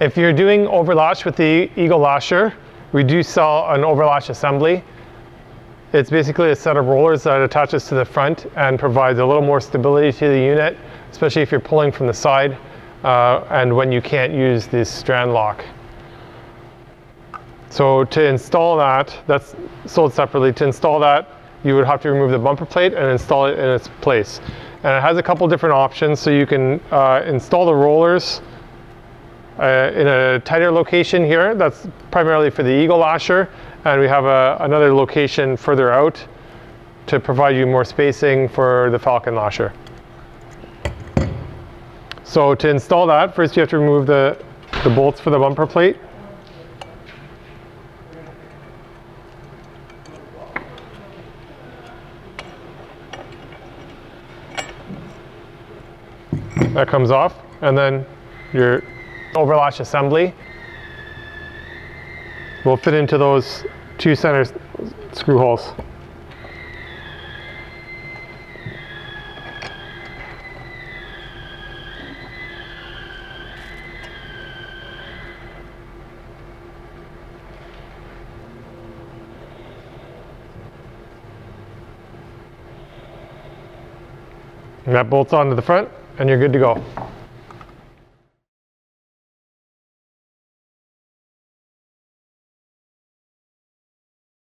If you're doing overlash with the Eagle Lasher, we do sell an Overlash Assembly. It's basically a set of rollers that attaches to the front and provides a little more stability to the unit, especially if you're pulling from the side and when you can't use this strand lock. So to install that, that's sold separately. To install that, you would have to remove the bumper plate and install it in its place. And it has a couple different options. So you can install the rollers in a tighter location here. That's primarily for the Eagle Lasher. And we have another location further out to provide you more spacing for the Falcon Lasher. So to install that, first you have to remove the bolts for the bumper plate. That comes off, and then your Overlash Assembly will fit into those two center screw holes. And that bolts onto the front, and you're good to go.